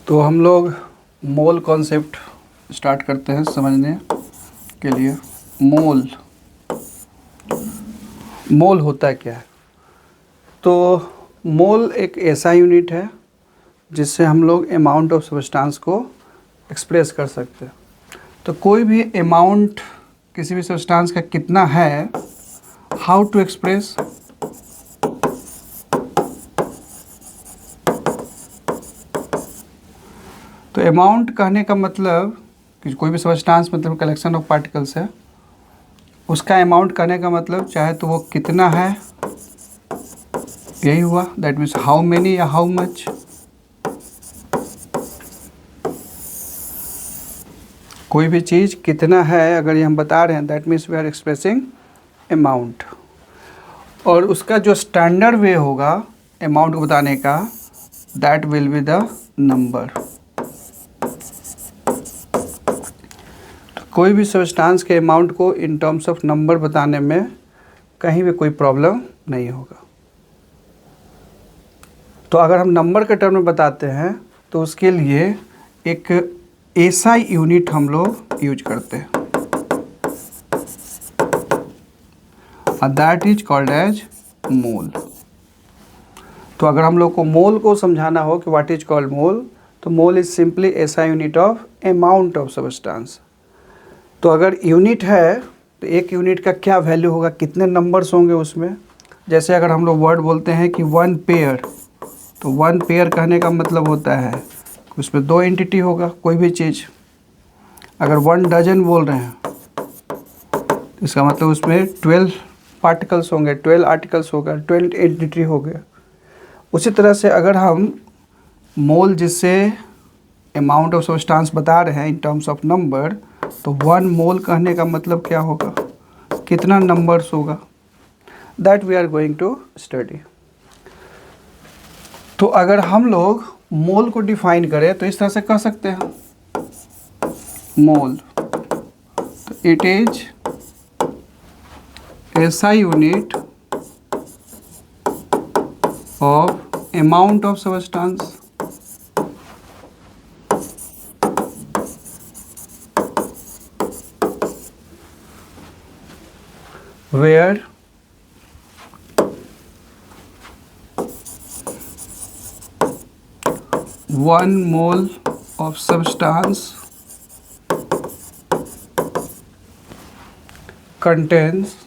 तो हम लोग मोल कॉन्सेप्ट स्टार्ट करते हैं समझने के लिए। मोल होता है क्या है? तो मोल एक ऐसा यूनिट है जिससे हम लोग अमाउंट ऑफ सब्सटेंस को एक्सप्रेस कर सकते हैं। तो कोई भी अमाउंट किसी भी सब्सटेंस का कितना है, हाउ टू एक्सप्रेस? तो अमाउंट कहने का मतलब कि कोई भी सब्सटेंस मतलब कलेक्शन ऑफ पार्टिकल्स है, उसका अमाउंट कहने का मतलब चाहे तो वो कितना है, यही हुआ। दैट मीन्स हाउ मेनी या हाउ मच। कोई भी चीज़ कितना है अगर ये हम बता रहे हैं, that means we are expressing amount. और उसका जो स्टैंडर्ड वे होगा अमाउंट को बताने का, that will be the number. कोई भी सब्सटेंस के अमाउंट को इन टर्म्स ऑफ नंबर बताने में कहीं भी कोई प्रॉब्लम नहीं होगा। तो अगर हम नंबर के टर्म में बताते हैं तो उसके लिए एक ऐसा यूनिट हम लोग यूज करते हैं, और दैट इज कॉल्ड एज मोल। तो अगर हम लोग को मोल को समझाना हो कि व्हाट इज कॉल्ड मोल, तो मोल इज सिंपली ऐसा unit of amount of substance. तो अगर यूनिट है तो एक यूनिट का क्या वैल्यू होगा, कितने नंबर्स होंगे उसमें। जैसे अगर हम लोग वर्ड बोलते हैं कि वन पेयर, तो वन पेयर कहने का मतलब होता है कि उसमें दो एंटिटी होगा कोई भी चीज़। अगर वन डजन बोल रहे हैं तो इसका मतलब उसमें 12 पार्टिकल्स होंगे, 12 आर्टिकल्स होगा, 12 एंटिटी हो गया। उसी तरह से अगर हम मोल जिससे अमाउंट ऑफ सब्सटेंस बता रहे हैं इन टर्म्स ऑफ नंबर, तो वन मोल कहने का मतलब क्या होगा, कितना नंबर्स होगा, that we are going to study. तो अगर हम लोग मोल को डिफाइन करें तो इस तरह से कह सकते हैं, मोल तो इट इज ऐसा unit of amount of substance where one mole of substance contains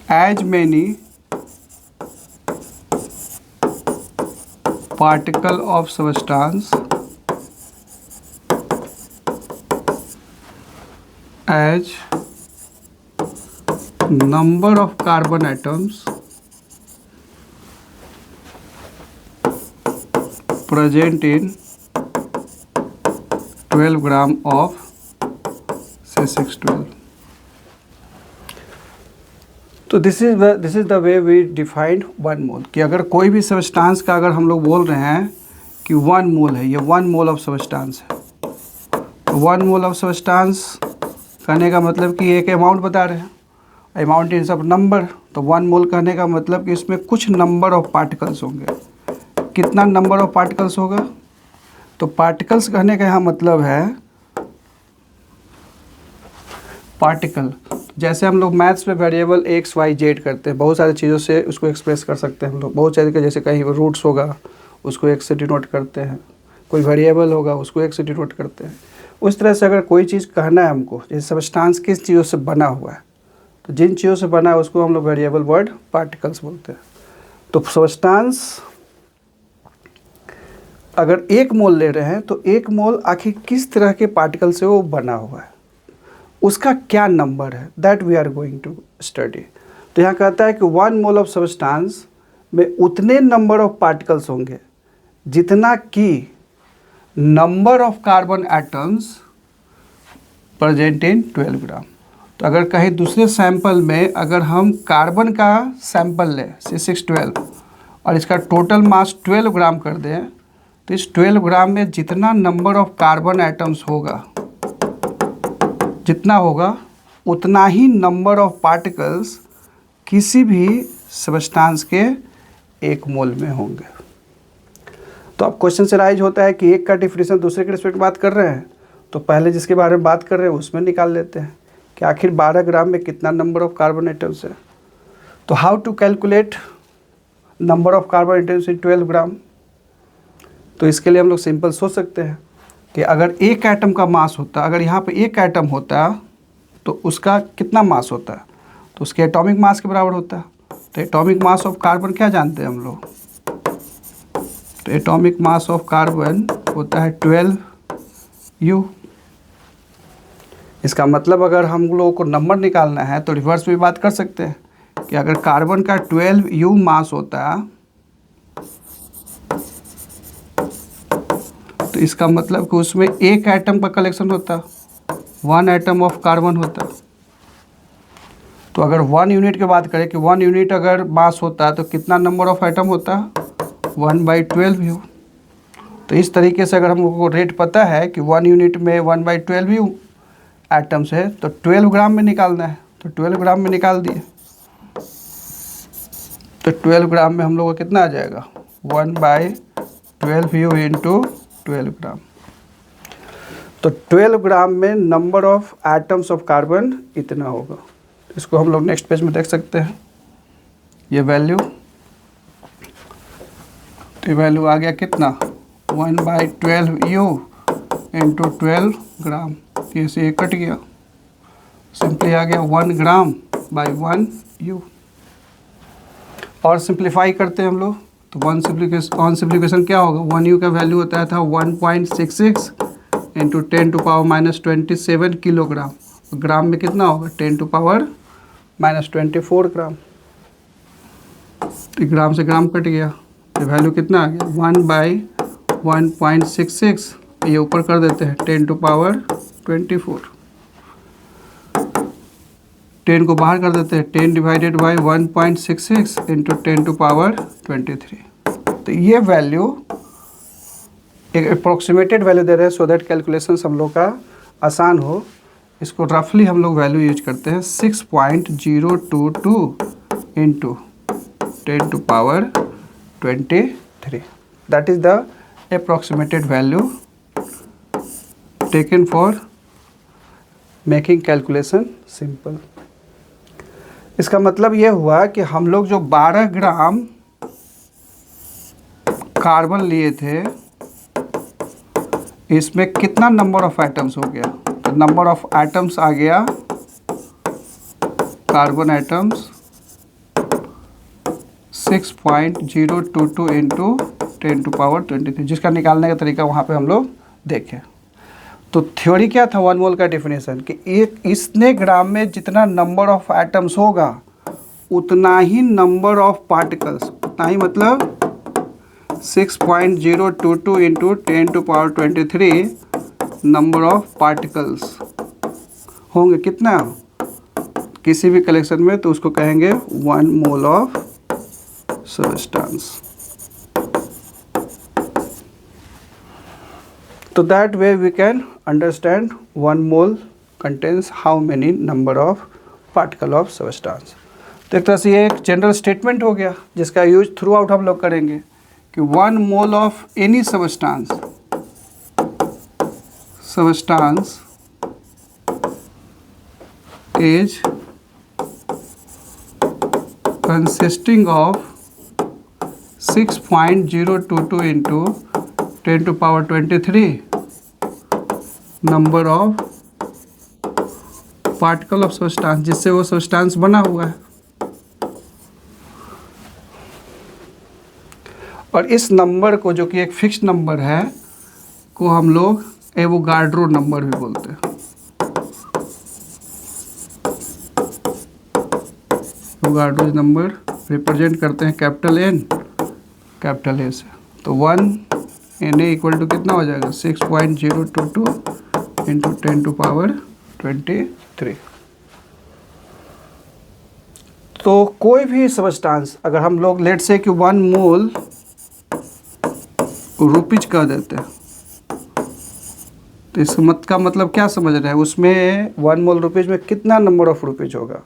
as many particle of substance as number of carbon atoms present in 12 gram of say 612। तो this is the way we defined one mole. कि अगर कोई भी substance का अगर हम लोग बोल रहे हैं कि वन मोल है, ये वन मोल ऑफ सब्सटेंस है, तो वन मोल ऑफ सब्सटेंस कहने का मतलब कि एक अमाउंट बता रहे हैं, अमाउंट इन सब नंबर। तो वन मोल कहने का मतलब कि इसमें कुछ नंबर ऑफ पार्टिकल्स होंगे। कितना नंबर ऑफ पार्टिकल्स होगा, तो पार्टिकल्स कहने का यहाँ मतलब है पार्टिकल। जैसे हम लोग मैथ्स में वेरिएबल एक्स वाई जेड करते हैं, बहुत सारी चीज़ों से उसको एक्सप्रेस कर सकते हैं हम लोग, बहुत सारे, जैसे कहीं रूट्स होगा उसको एक्स से डिनोट करते हैं, कोई वेरिएबल होगा उसको एक्स से डिनोट करते हैं। उस तरह से अगर कोई चीज़ कहना है हमको, जैसे सब्सटेंस किस चीज़ों से बना हुआ है, तो जिन चीज़ों से बना है उसको हम लोग वेरिएबल वर्ड पार्टिकल्स बोलते हैं। तो सब्सटेंस अगर एक मोल ले रहे हैं तो एक मोल आखिर किस तरह के पार्टिकल से वो बना हुआ है, उसका क्या नंबर है, that we are going to study. तो यहाँ कहता है कि वन मोल ऑफ सब्सटेंस में उतने नंबर ऑफ पार्टिकल्स होंगे जितना कि number of carbon atoms present in 12 gram. तो अगर कहीं दूसरे सैंपल में अगर हम कार्बन का सैंपल लें C612 और इसका टोटल मास 12 ग्राम कर दें, तो इस 12 ग्राम में जितना नंबर ऑफ कार्बन एटम्स होगा, जितना होगा उतना ही नंबर ऑफ पार्टिकल्स किसी भी सब्सटेंस के 1 मोल में होंगे। तो अब क्वेश्चन से राइज होता है कि एक का डिफिनेशन दूसरे के रिस्पेक्ट बात कर रहे हैं, तो पहले जिसके बारे में बात कर रहे हैं उसमें निकाल लेते हैं कि आखिर 12 ग्राम में कितना नंबर ऑफ कार्बन एटम्स है। तो how to calculate number of carbon atoms in 12 gram. तो इसके लिए हम लोग सिंपल सोच सकते हैं कि अगर एक एटम का मास होता, अगर यहाँ पे एक एटम होता तो उसका कितना मास होता है, तो उसके एटॉमिक मास के बराबर होता है। तो एटॉमिक मास ऑफ कार्बन क्या जानते हैं हम लोग, तो एटॉमिक मास ऑफ कार्बन होता है 12U। इसका मतलब अगर हम लोगों को नंबर निकालना है तो रिवर्स में बात कर सकते हैं कि अगर कार्बन का 12U मास होता तो इसका मतलब कि उसमें एक एटम का कलेक्शन होता, 1 एटम ऑफ कार्बन होता। तो अगर 1 यूनिट की बात करें कि 1 यूनिट अगर मास होता तो कितना नंबर ऑफ एटम होता, 1/12U। तो इस तरीके से अगर हमको रेट पता है कि 1 यूनिट में 1/12U एटम्स है तो 12 ग्राम में निकालना है, तो 12 ग्राम में निकाल दिए। तो 12 ग्राम में हम लोग का कितना आ जाएगा, 1/12U इंटू 12 ग्राम। तो 12 ग्राम में number of atoms of carbon इतना होगा। इसको हम लोग नेक्स्ट पेज में देख सकते हैं, ये वैल्यू। तो वैल्यू आ गया कितना, 1/12U इंटू 12 ग्राम। ये से कट गया, सिंपली आ गया 1 ग्राम बाई 1U। और सिंप्लीफाई करते हैं हम लोग, तो वन सिंप्लीफिकेशन क्या होगा, 1U का वैल्यू होता था 1.66 इंटू 10⁻⁻27 किलोग्राम। ग्राम में कितना होगा, 10⁻⁻24 ग्राम। तो ग्राम से ग्राम कट गया, तो वैल्यू कितना आ गया, 1/1.66। ये ऊपर कर देते हैं 10⁻24, 10 को बाहर कर देते हैं, 10 डिवाइडेड बाई 1.66 इंटू 10⁻23। तो ये वैल्यू एक अप्रोक्सीमेटेड वैल्यू दे रहे हैं, सो दैट कैलकुलेशन हम लोग का आसान हो। इसको रफली हम लोग वैल्यू यूज करते हैं 6.022 into 10⁻23। That is the approximated value taken for making calculation simple. इसका मतलब ये हुआ कि हम लोग जो 12 ग्राम कार्बन लिए थे, इसमें कितना नंबर ऑफ एटम्स हो गया, तो नंबर ऑफ एटम्स आ गया, कार्बन एटम्स 6.022 इंटू 10⁻23, जिसका निकालने का तरीका वहाँ पे हम लोग देखें। तो थ्योरी क्या था 1 मोल का डेफिनेशन, कि एक इतने ग्राम में जितना नंबर ऑफ एटम्स होगा उतना ही नंबर ऑफ पार्टिकल्स, उतना ही मतलब 6.022 इंटू 10⁻23 नंबर ऑफ पार्टिकल्स होंगे। कितना, किसी भी कलेक्शन में, तो उसको कहेंगे 1 मोल ऑफ सब्सटेंस। तो that way we can understand 1 mole contains how many number of particle of substance. तो एक तरह से ये एक जनरल स्टेटमेंट हो गया जिसका यूज थ्रू आउट हम लोग करेंगे कि 1 mole of any substance is consisting of 6.022 into 10⁻23 number of particle of substance, जिससे वो सब्सटेंस बना हुआ है। और इस नंबर को, जो कि एक फिक्स्ड नंबर है, को हम लोग एवोगाड्रो नंबर भी बोलते हैं। एवोगाड्रो नंबर रिप्रेजेंट करते हैं कैपिटल N कैपिटल A से। तो 1 Na इक्वल टू कितना हो जाएगा, 6.022 इंटू 10⁻23। तो कोई भी सब्सटेंस अगर हम लोग लेट से कि 1 मोल रुपीज कह देते हैं, तो इस का मतलब क्या समझ रहे हैं, उसमें 1 मोल रुपीज में कितना नंबर ऑफ रुपीज होगा।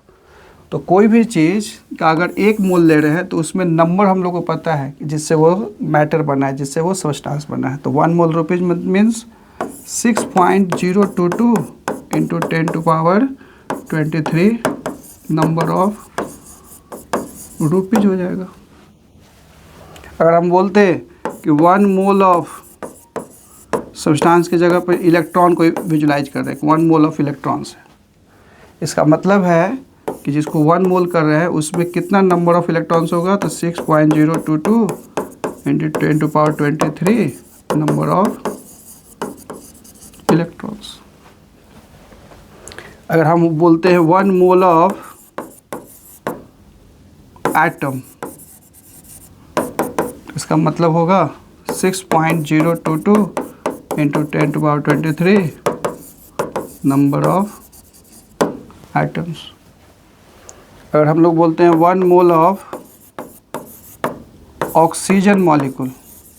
तो कोई भी चीज़ का अगर एक मोल ले रहे हैं तो उसमें नंबर हम लोग को पता है कि जिससे वो मैटर बना है, जिससे वो सब्सटेंस बना है। तो 1 mole rupees means 6.022 into 10⁻23 number of rupees हो जाएगा। अगर हम बोलते कि 1 मोल ऑफ सब्सटेंस की जगह पर इलेक्ट्रॉन को विजुलाइज कर रहे हैं, 1 मोल ऑफ इलेक्ट्रॉन्स है, इसका मतलब है कि जिसको 1 मोल कर रहे हैं उसमें कितना नंबर ऑफ इलेक्ट्रॉन्स होगा, तो 6.022 इंटू 10⁻23 नंबर ऑफ इलेक्ट्रॉन्स। अगर हम बोलते हैं 1 मोल ऑफ एटम, इसका मतलब होगा 6.022 इंटू 10⁻23 नंबर ऑफ एटम्स। अगर हम लोग बोलते हैं 1 mole of oxygen molecule,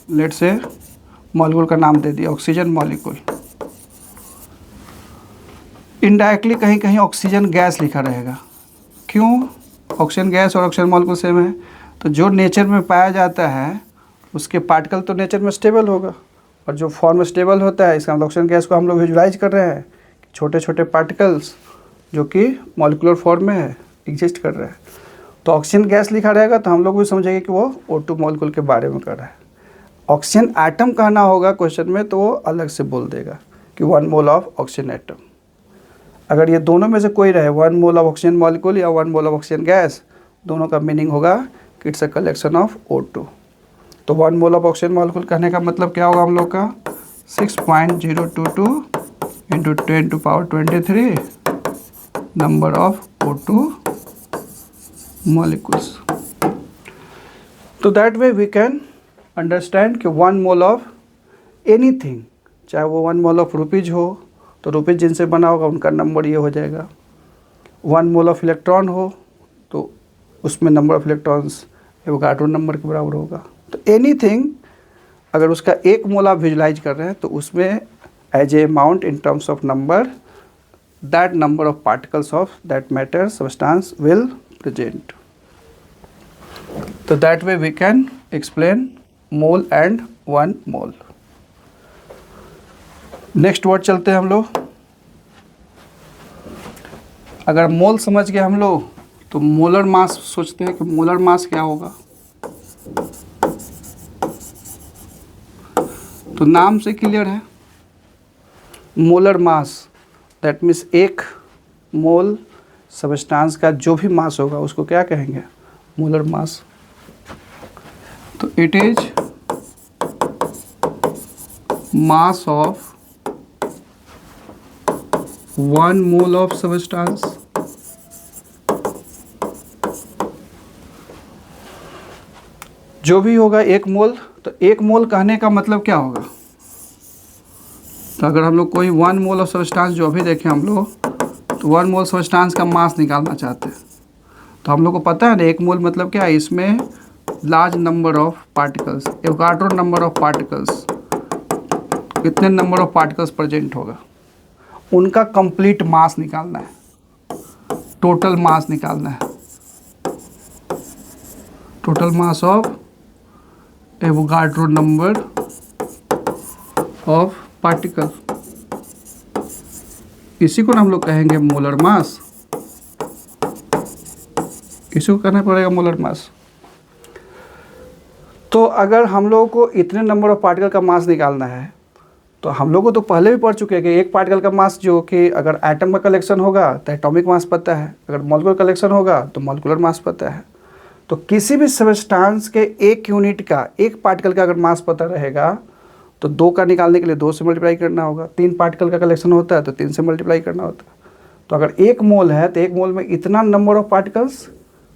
let say molecule का नाम दे दिया ऑक्सीजन मॉलिक्यूल, इनडायरेक्टली कहीं कहीं ऑक्सीजन गैस लिखा रहेगा। क्यों? ऑक्सीजन गैस और ऑक्सीजन मॉलिक्यूल सेम है, तो जो नेचर में पाया जाता है उसके पार्टिकल तो नेचर में स्टेबल होगा, और जो फॉर्म में स्टेबल होता है, इसका मतलब ऑक्सीजन गैस को हम लोग विजुलाइज कर रहे हैं, छोटे छोटे पार्टिकल्स जो कि मॉलिक्यूलर फॉर्म में है, एग्जिस्ट कर रहे हैं। तो ऑक्सीजन गैस लिखा रहेगा तो हम लोग भी समझेंगे कि वो O2 मॉलिक्यूल के बारे में कर रहा है। ऑक्सीजन एटम कहना होगा क्वेश्चन में तो वो अलग से बोल देगा कि 1 मोल ऑफ ऑक्सीजन एटम। अगर ये दोनों में से कोई रहे, 1 मोल ऑफ ऑक्सीजन मॉलिक्यूल या 1 मोल ऑफ ऑक्सीजन गैस, दोनों का मीनिंग होगा कि it's a collection of O2। तो 1 मोल ऑफ ऑक्सीजन मॉलिक्यूल कहने का मतलब क्या होगा हम लोग का, 6.022 into 10⁻23 number of O2 molecules। तो that way we can understand कि 1 मोल ऑफ एनीथिंग, चाहे वो 1 मोल ऑफ रुपीज हो तो रुपीज जिनसे बना होगा उनका नंबर ये हो जाएगा। 1 मोल ऑफ इलेक्ट्रॉन हो तो उसमें number of electrons Avogadro number के बराबर होगा। तो एनीथिंग अगर उसका 1 मोल आप विजुलाइज कर रहे हैं तो उसमें as a amount in terms of number, that number of particles of that matter substance will present. So that way we can explain mole and 1 mole. Next word चलते हैं हम लोग। अगर मोल समझ गए हम लोग तो मोलर मास सोचते हैं कि मोलर मास क्या होगा। तो नाम से क्लियर है, molar mass that means 1 mole substance का जो भी मास होगा उसको क्या कहेंगे, मोलर मास। तो it is mass of 1 mole of substance जो भी होगा 1 मोल। तो 1 मोल कहने का मतलब क्या होगा, तो अगर हम लोग कोई 1 मोल ऑफ सबस्टांस जो अभी देखें हम लोग, तो 1 मोल सबस्टांस का मास निकालना चाहते हैं तो हम लोग को पता है ना 1 मोल मतलब क्या है, इसमें large number of particles, Avogadro number of particles, कितने नंबर ऑफ पार्टिकल्स प्रेजेंट होगा उनका कंप्लीट मास निकालना है, टोटल मास निकालना है, total mass of Avogadro number of particle, इसी को हम लोग कहेंगे मोलर मास, इसी को कहना पड़ेगा मोलर मास। तो अगर हम लोगों को इतने नंबर ऑफ पार्टिकल का मास निकालना है तो हम लोग को तो पहले भी पढ़ चुके हैं कि एक पार्टिकल का मास जो कि अगर एटम का कलेक्शन होगा तो एटॉमिक मास पता है, अगर मॉलिक्यूलर कलेक्शन होगा तो मॉलिक्यूलर मास पता है। तो किसी भी सबस्टांस के 1 यूनिट का, एक पार्टिकल का अगर मास पता रहेगा तो 2 का निकालने के लिए 2 से मल्टीप्लाई करना होगा, 3 पार्टिकल का कलेक्शन होता है तो 3 से मल्टीप्लाई करना होता है। तो अगर 1 मोल है तो 1 मोल में इतना नंबर ऑफ पार्टिकल्स,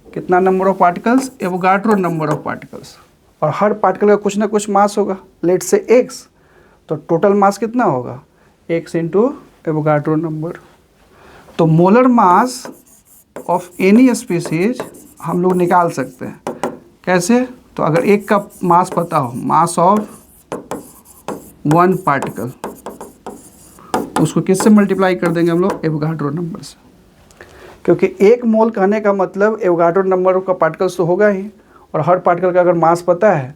कितना number of particles, Avogadro number of particles, और हर पार्टिकल का कुछ ना कुछ मास होगा, लेट से x, तो टोटल मास कितना होगा x इंटू एवोगाड्रो नंबर। तो molar mass of any species हम लोग निकाल सकते हैं, कैसे, तो अगर एक का मास पता हो, मास ऑफ 1 पार्टिकल, उसको किससे मल्टीप्लाई कर देंगे हम लोग, एवोगाड्रो नंबर से, क्योंकि एक मोल कहने का मतलब एवोगाड्रो नंबर का पार्टिकल्स तो होगा ही, और हर पार्टिकल का अगर मास पता है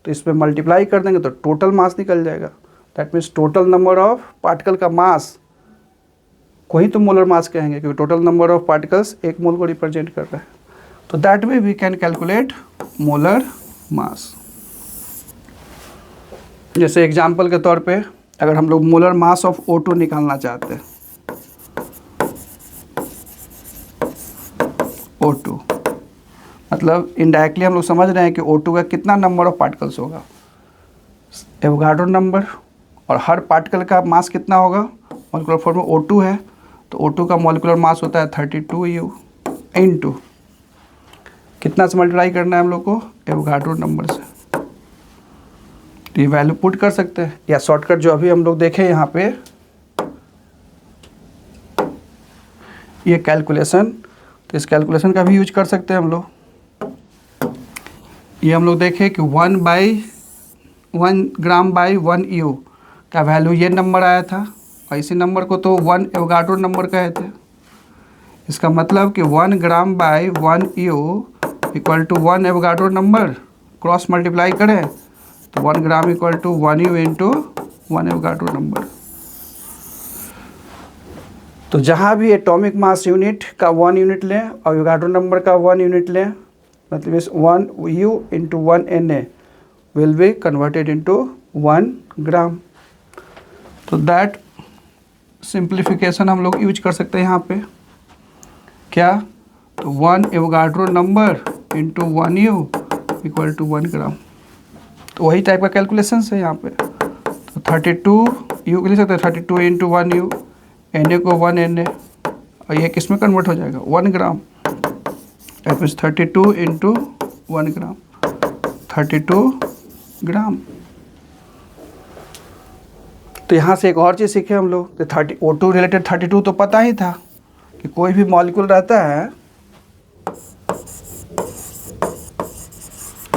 तो इसमें मल्टीप्लाई कर देंगे तो टोटल मास निकल जाएगा। That means total number of particle का मास को ही तो मोलर मास कहेंगे, क्योंकि टोटल नंबर ऑफ पार्टिकल्स एक मोल को रिप्रेजेंट कर रहा है। तो that way we can calculate molar mass. जैसे एग्जाम्पल के तौर पे अगर हम लोग मोलर मास ऑफ O2 निकालना चाहते हैं, O2 मतलब इनडायरेक्टली हम लोग समझ रहे हैं कि O2 का कितना नंबर ऑफ पार्टिकल्स होगा, एवोगाड्रो नंबर, और हर पार्टिकल का मास कितना होगा, मॉलिक्यूलर फॉर्म में O2 है तो O2 का मॉलिक्यूलर मास होता है 32U इनटू कितना से मल्टीप्लाई करना है हम लोग को, एवोगाड्रो नंबर से। तो ये वैल्यू पुट कर सकते हैं, या शॉर्टकट जो अभी हम लोग देखें यहाँ पे ये कैलकुलेशन, तो इस कैलकुलेशन का भी यूज कर सकते हैं हम लोग। ये हम लोग देखें कि 1 ग्राम बाई 1 U का वैल्यू ये नंबर आया था, और इसी नंबर को तो 1 एवोगाड्रो नंबर कहे थे। इसका मतलब कि 1 gram by 1 U equal to 1 Avogadro number, cross multiply करें तो 1 gram equal to 1 U into 1 Avogadro number. तो जहाँ भी एटॉमिक मास यूनिट का 1 यूनिट लें और एवोगाड्रो नंबर का 1 यूनिट लें, मतलब इस 1 U into 1 Na will be converted into 1 gram. तो दैट सिंप्लीफिकेशन हम लोग यूज कर सकते हैं यहाँ पे। क्या? तो 1 Avogadro number into 1 U equal to 1 gram. तो वही टाइप का कैलकुलेशन है यहाँ पे। तो 32U लिख सकते हैं, 32 इंटू 1 U, Na को 1 Na, और ये किस में कन्वर्ट हो जाएगा, 1 ग्राम। दैट मीन्स 32 इंटू 1 ग्राम, 32 ग्राम। तो यहाँ से एक और चीज़ सीखे हम लोग, तो O2 रिलेटेड 32 तो पता ही था कि कोई भी मॉलिक्यूल रहता है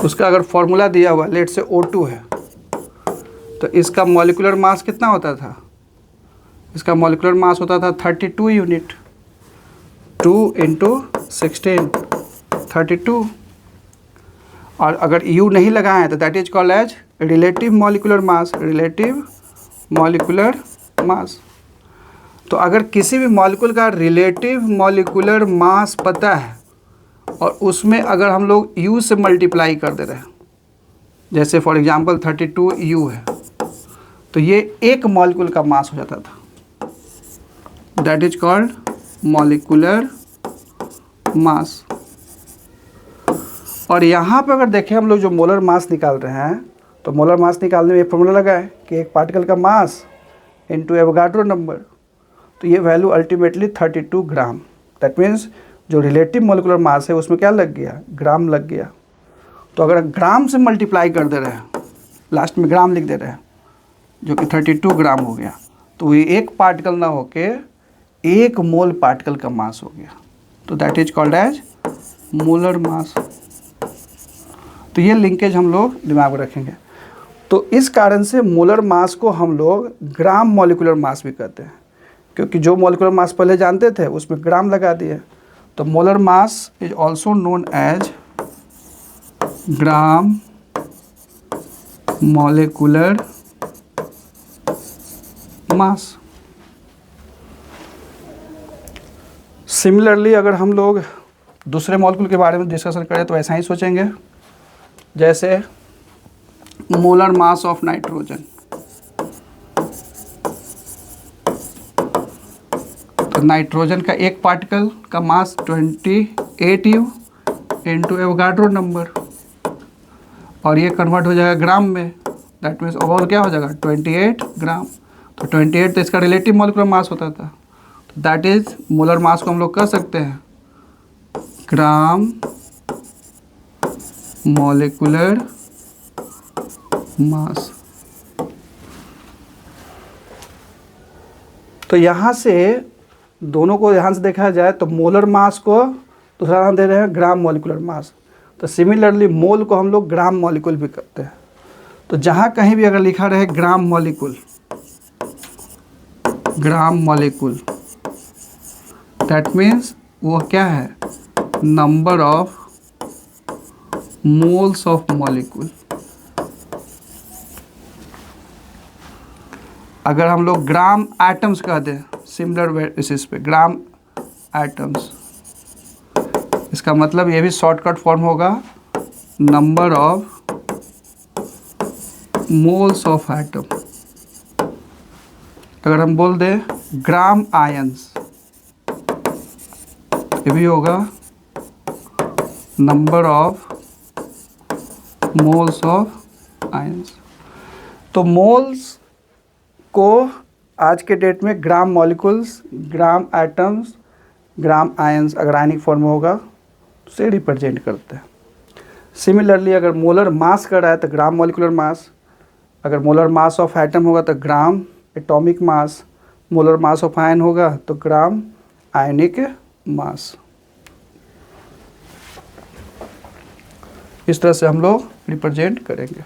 उसका अगर फॉर्मूला दिया हुआ, लेट से O2 है, तो इसका मॉलिक्यूलर मास कितना होता था, इसका मॉलिक्यूलर मास होता था 32 यूनिट, 2 इंटू 16 32। और अगर U नहीं लगाए तो that is called as relative molecular mass, relative molecular mass. तो अगर किसी भी मॉलिक्यूल का रिलेटिव मॉलिक्यूलर मास पता है और उसमें अगर हम लोग U से मल्टीप्लाई कर दे रहे हैं, जैसे फॉर एग्जांपल 32U है, तो ये एक मॉलिक्यूल का मास हो जाता था, that is called molecular mass. और यहाँ पे अगर देखें हम लोग जो मोलर मास निकाल रहे हैं, तो मोलर मास निकालने में एक फॉर्मूला लगा है कि एक पार्टिकल का मास इनटू एवोगाड्रो नंबर, तो ये value ultimately 32 gram. That means जो रिलेटिव मॉलिक्यूलर मास है उसमें क्या लग गया, ग्राम लग गया। तो अगर ग्राम से मल्टीप्लाई कर दे रहे हैं, लास्ट में ग्राम लिख दे रहे हैं, जो कि 32 ग्राम हो गया, तो ये एक पार्टिकल ना होके एक मोल पार्टिकल का मास हो गया। तो that is called as molar mass. तो ये लिंकेज हम लोग दिमाग में रखेंगे। तो इस कारण से मोलर मास को हम लोग ग्राम मॉलिक्यूलर मास भी कहते हैं, क्योंकि जो मॉलिक्यूलर मास पहले जानते थे उसमें ग्राम लगा दिए। तो molar mass is also known as gram molecular mass. Similarly अगर हम लोग दूसरे मॉलिक्यूल के बारे में डिस्कशन करें तो ऐसा ही सोचेंगे, जैसे मोलर मास ऑफ नाइट्रोजन। तो नाइट्रोजन का एक पार्टिकल का मास 28U इंटू एवोगाड्रो नंबर, और ये कन्वर्ट हो जाएगा ग्राम में। दैट मीन्स ओवरऑल क्या हो जाएगा, 28 ग्राम। तो 28 तो इसका रिलेटिव मॉलिक्यूलर मास होता था, तो दैट इज मोलर मास को हम लोग कह सकते हैं ग्राम मॉलिक्यूलर मास। तो यहाँ से दोनों को ध्यान से देखा जाए तो मोलर मास को दूसरा नाम दे रहे हैं ग्राम मॉलिक्यूलर मास। तो सिमिलरली मोल को हम लोग ग्राम मॉलिक्यूल भी कहते हैं। तो जहाँ कहीं भी अगर लिखा रहे gram molecule, gram molecule, that means वो क्या है, number of moles of molecule. अगर हम लोग ग्राम एटम्स कह दें सिमिलर बेसिस पे, ग्राम एटम्स, इसका मतलब ये भी शॉर्टकट फॉर्म होगा number of moles of atom. अगर हम बोल दें ग्राम आयंस, ये भी होगा number of moles of ions. तो मोल्स को आज के डेट में ग्राम मॉलिक्यूल्स, ग्राम एटम्स, ग्राम आयंस अगर आयनिक फॉर्म में होगा से रिप्रेजेंट करते हैं। सिमिलरली अगर मोलर मास का रहा है तो ग्राम मॉलिकुलर मास, अगर मोलर मास ऑफ एटम होगा तो gram atomic mass, molar mass of ion होगा तो ग्राम आयनिक मास। इस तरह से हम लोग रिप्रेजेंट करेंगे।